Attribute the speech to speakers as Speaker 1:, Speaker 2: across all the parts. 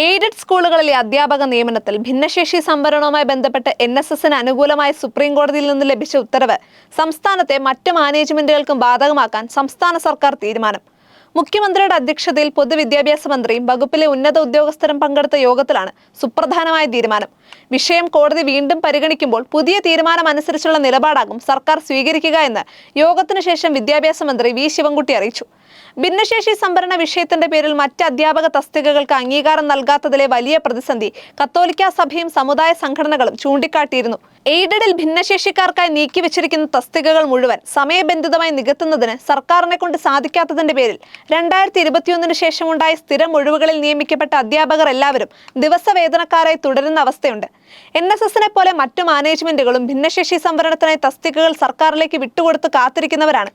Speaker 1: Aided സ്കൂളുകളിലെ അധ്യാപക നിയമനത്തിൽ ഭിന്നശേഷി സംവരണവുമായി ബന്ധപ്പെട്ട് NSSന് അനുകൂലമായ സുപ്രീം കോടതിയിൽ നിന്ന് ലഭിച്ച ഉത്തരവ് സംസ്ഥാനത്തെ മറ്റ് മാനേജ്മെന്റുകൾക്കും ബാധകമാക്കാൻ സംസ്ഥാന സർക്കാർ തീരുമാനം. മുഖ്യമന്ത്രിയുടെ അധ്യക്ഷതയിൽ പൊതുവിദ്യാഭ്യാസ മന്ത്രിയും വകുപ്പിലെ ഉന്നത ഉദ്യോഗസ്ഥരും പങ്കെടുത്ത യോഗത്തിലാണ് സുപ്രധാനമായ തീരുമാനം. വിഷയം കോടതി വീണ്ടും പരിഗണിക്കുമ്പോൾ പുതിയ തീരുമാനം അനുസരിച്ചുള്ള നിലപാടാകും സർക്കാർ സ്വീകരിക്കുക എന്ന് യോഗത്തിനു ശേഷം വിദ്യാഭ്യാസ മന്ത്രി വി ശിവൻകുട്ടി അറിയിച്ചു. ഭിന്നശേഷി സംവരണ വിഷയത്തിന്റെ പേരിൽ മറ്റ് അധ്യാപക തസ്തികകൾക്ക് അംഗീകാരം നൽകാത്തതിലെ വലിയ പ്രതിസന്ധി കത്തോലിക്കാ സഭയും സമുദായ സംഘടനകളും ചൂണ്ടിക്കാട്ടിയിരുന്നു. എയ്ഡഡിൽ ഭിന്നശേഷിക്കാർക്കായി നീക്കിവെച്ചിരിക്കുന്ന തസ്തികകൾ മുഴുവൻ സമയബന്ധിതമായി നികത്തുന്നതിന് സർക്കാരിനെ കൊണ്ട് സാധിക്കാത്തതിന്റെ പേരിൽ 2021 ശേഷമുണ്ടായ സ്ഥിരം ഒഴിവുകളിൽ നിയമിക്കപ്പെട്ട അധ്യാപകർ എല്ലാവരും ദിവസവേതനക്കാരായി തുടരുന്ന അവസ്ഥയുണ്ട്. NSSനെ പോലെ മറ്റു മാനേജ്മെന്റുകളും ഭിന്നശേഷി സംവരണത്തിനായി തസ്തികകൾ സർക്കാരിലേക്ക് വിട്ടുകൊടുത്ത് കാത്തിരിക്കുന്നവരാണ്.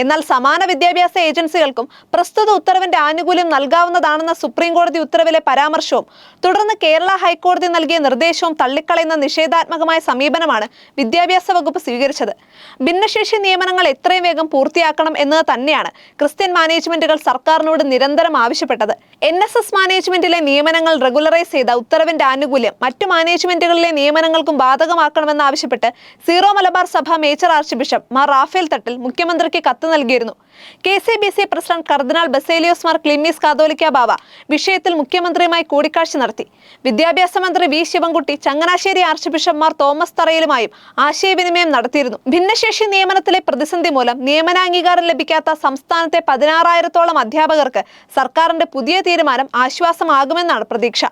Speaker 1: എന്നാൽ സമാന വിദ്യാഭ്യാസ ഏജൻസികൾക്കും പ്രസ്തുത ഉത്തരവിന്റെ ആനുകൂല്യം നൽകാവുന്നതാണെന്ന സുപ്രീം കോടതി ഉത്തരവിലെ പരാമർശവും തുടർന്ന് കേരള ഹൈക്കോടതി നൽകിയ നിർദ്ദേശവും തള്ളിക്കളയുന്ന നിഷേധാത്മകമായ സമീപനമാണ് വിദ്യാഭ്യാസ വകുപ്പ് സ്വീകരിച്ചത്. ഭിന്നശേഷി നിയമനങ്ങൾ എത്രയും വേഗം പൂർത്തിയാക്കണം എന്നത് തന്നെയാണ് ക്രിസ്ത്യൻ മാനേജ്മെന്റുകൾ സർക്കാരിനോട് നിരന്തരം ആവശ്യപ്പെട്ടത്. NSS മാനേജ്മെന്റിലെ നിയമനങ്ങൾ റെഗുലറൈസ് ചെയ്ത ഉത്തരവിന്റെ ആനുകൂല്യം മറ്റു മാനേജ്മെന്റുകളിലെ നിയമനങ്ങൾക്കും ബാധകമാക്കണമെന്നാവശ്യപ്പെട്ട് സീറോ മലബാർ സഭ major archbishop Mar Raphael Thattil മുഖ്യമന്ത്രിക്ക് കത്ത് നൽകിയിരുന്നു. KCBC president cardinal Baselios Mar Cleemis Catholicos Bava വിഷയത്തിൽ മുഖ്യമന്ത്രിയുമായി കൂടിക്കാഴ്ച നടത്തി. വിദ്യാഭ്യാസ മന്ത്രി വി ശിവൻകുട്ടി ചങ്ങനാശ്ശേരി ആർച്ച് ബിഷപ്പ് മാർ തോമസ് തറയിലുമായും ആശയവിനിമയം നടത്തിയിരുന്നു. ഭിന്നശേഷി നിയമനത്തിലെ പ്രതിസന്ധി മൂലം നിയമനാംഗീകാരം ലഭിക്കാത്ത സംസ്ഥാനത്തെ 16,000-ഓളം അധ്യാപകർക്ക് സർക്കാരിന്റെ പുതിയ തീരുമാനം ആശ്വാസമാകുമെന്നാണ് പ്രതീക്ഷ.